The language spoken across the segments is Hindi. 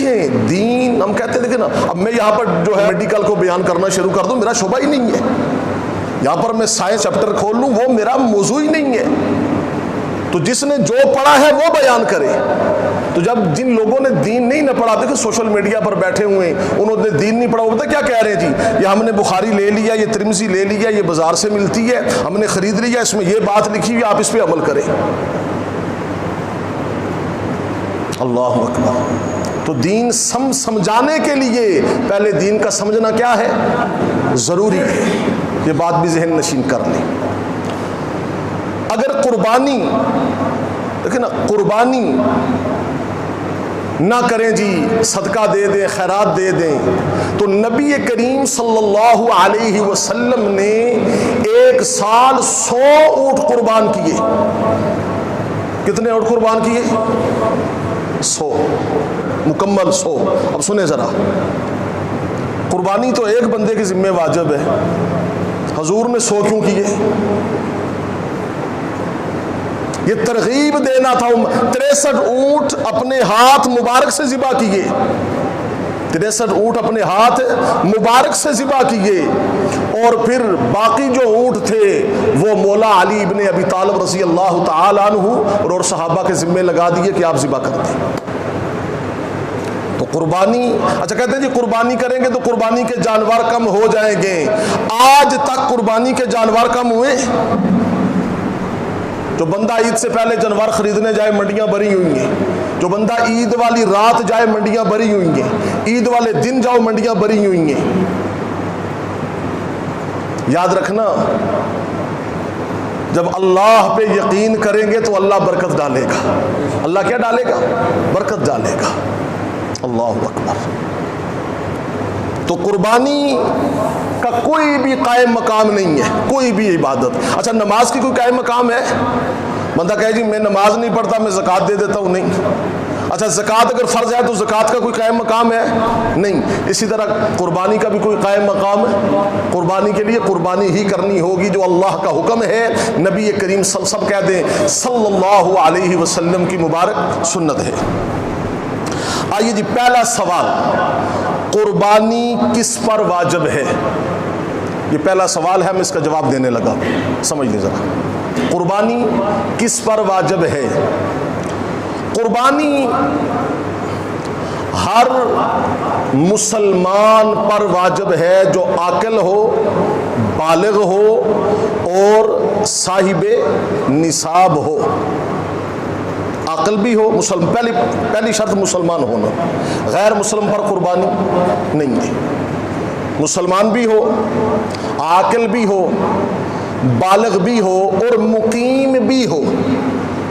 देखें दीन, हम कहते हैं देखें ना, अब मैं यहाँ पर जो है मेडिकल को बयान करना शुरू कर दूँ, मेरा शोभा ही नहीं है। यहाँ पर मैं साइंस चैप्टर खोल लूँ, वो मेरा मौजू ही नहीं है। तो जिसने जो पढ़ा है वो बयान करे। तो जब जिन लोगों ने दीन नहीं ना पढ़ा, देखो सोशल मीडिया पर बैठे हुए हैं, उन्होंने दीन नहीं पढ़ा, वो पता क्या कह रहे हैं जी, ये हमने बुखारी ले लिया, ये तिरमिज़ी ले लिया, ये बाजार से मिलती है, हमने खरीद लिया, इसमें ये बात लिखी हुई, आप इस पर अमल करें। अल्लाह अकबर। तो दीन समझाने के लिए पहले दीन का समझना क्या है, ज़रूरी है। ये बात भी जहन नशीन कर लें। अगर कुर्बानी, देखिए ना, कुर्बानी ना करें जी, सदका दे दें, खैरात दे दें, तो नबी करीम सल्लल्लाहु अलैहि वसल्लम ने एक साल 100 ऊँट कुर्बान किए। कितने ऊँट कुर्बान किए? 100, मुकम्मल 100। अब सुने ज़रा, कुर्बानी तो एक बंदे के ज़िम्मे वाजिब है, हजूर ने 100 क्यों किए? ये तरगीब देना था। 63 ऊँट अपने हाथ मुबारक से ज़िबा किए, 63 ऊँट अपने हाथ मुबारक से ज़िबा किए, और फिर बाकी जो ऊँट थे वो मौला अली इब्ने अबी तालिब रज़ी अल्लाह तआला अन्हु और साहबा के ज़िम्मे लगा दिए कि आप ज़िबा कर दें। तो कुर्बानी, अच्छा कहते हैं जी कुर्बानी करेंगे तो कुर्बानी के जानवर कम हो जाएंगे। आज तक कुर्बानी के जानवर कम हुए? जो बंदा ईद से पहले जानवर खरीदने जाए, मंडियां भरी हुई हैं। जो बंदा ईद वाली रात जाए, मंडियां भरी हुई हैं। ईद वाले दिन जाओ, मंडियां भरी हुई हैं। याद रखना, जब अल्लाह पे यकीन करेंगे तो अल्लाह बरकत डालेगा। अल्लाह क्या डालेगा? बरकत डालेगा। अल्लाहु अकबर। तो कुर्बानी का कोई भी कायम मकाम नहीं है, कोई भी इबादत। अच्छा, नमाज की कोई कायम मकाम है? बंदा कहे जी मैं नमाज नहीं पढ़ता, मैं ज़कात दे देता हूँ, नहीं। अच्छा, ज़कात अगर फ़र्ज है तो ज़कात का कोई कायम मकाम है? नहीं। इसी तरह कुर्बानी का भी कोई कायम मकाम है? कुर्बानी के लिए कुर्बानी ही करनी होगी जो अल्लाह का हुक्म है, नबी करीम सब कह दें सल्लल्लाहु अलैहि वसल्लम की मुबारक सुन्नत है। आइए जी, पहला सवाल, कुर्बानी किस पर वाजिब है? ये पहला सवाल है, मैं इसका जवाब देने लगा, समझ लें ज़रा। कुर्बानी किस पर वाजिब है? कुर्बानी हर मुसलमान पर वाजिब है जो आकिल हो, बालिग हो और साहिबे निसाब हो। आकिल भी हो, पहली शर्त मुसलमान होना। गैर मुसलमान पर कुर्बानी नहीं है। मुसलमान भी हो, आकिल भी हो, बालिग भी हो और मुकीम भी हो।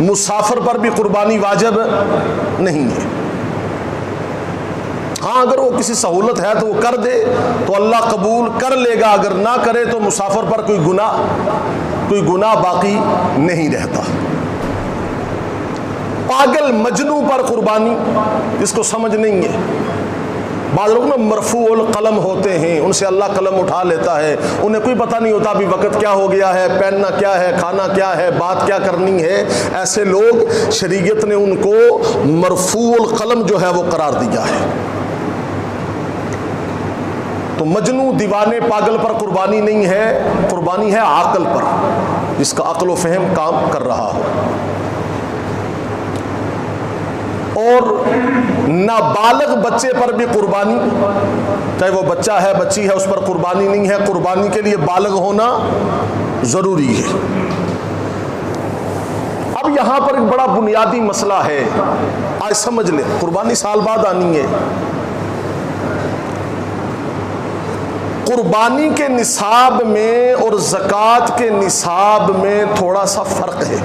मुसाफिर पर भी कुर्बानी वाजिब नहीं है। हाँ, अगर वो किसी सहूलत है तो वो कर दे तो अल्लाह कबूल कर लेगा, अगर ना करे तो मुसाफिर पर कोई गुनाह बाकी नहीं रहता। पागल मजनू पर कुर्बानी, इसको समझ नहीं है। बाद लोग ना मरफूल कलम होते हैं, उनसे अल्लाह कलम उठा लेता है, उन्हें कोई पता नहीं होता अभी वक्त क्या हो गया है, पहनना क्या है, खाना क्या है, बात क्या करनी है। ऐसे लोग, शरीयत ने उनको मरफूल कलम जो है वो करार दिया है। तो मजनू दीवाने पागल पर कुर्बानी नहीं है, कुर्बानी है आकल पर, जिसका अक्ल व फहम काम कर रहा हो। और नाबालिग बच्चे पर भी कुर्बानी, चाहे वो बच्चा है बच्ची है, उस पर कुर्बानी नहीं है। कुर्बानी के लिए बालिग होना ज़रूरी है। अब यहाँ पर एक बड़ा बुनियादी मसला है, आज समझ ले। कुर्बानी साल बाद आनी है। कुर्बानी के निसाब में और ज़कात के निसाब में थोड़ा सा फ़र्क है।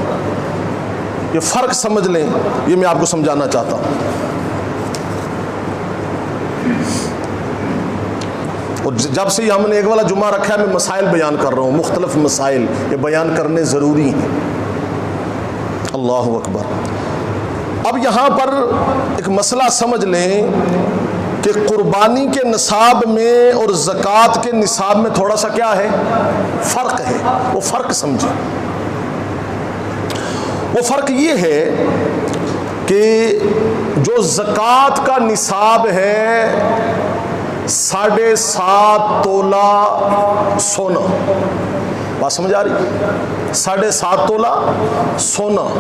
ये फ़र्क समझ लें, ये मैं आपको समझाना चाहता हूँ। और जब से हमने एक वाला जुमा रखा है, मैं मसाइल बयान कर रहा हूँ, मुख्तलिफ मसाइल, ये बयान करने ज़रूरी हैं। अल्लाहु अकबर। अब यहाँ पर एक मसला समझ लें कि कुर्बानी के निसाब में और ज़कात के निसाब में थोड़ा सा क्या है, फ़र्क है। वो फ़र्क समझें। वो फ़र्क ये है कि जो ज़कात का निसाब है 7.5 तोला सोना, बात समझ आ रही? 7.5 तोला सोना।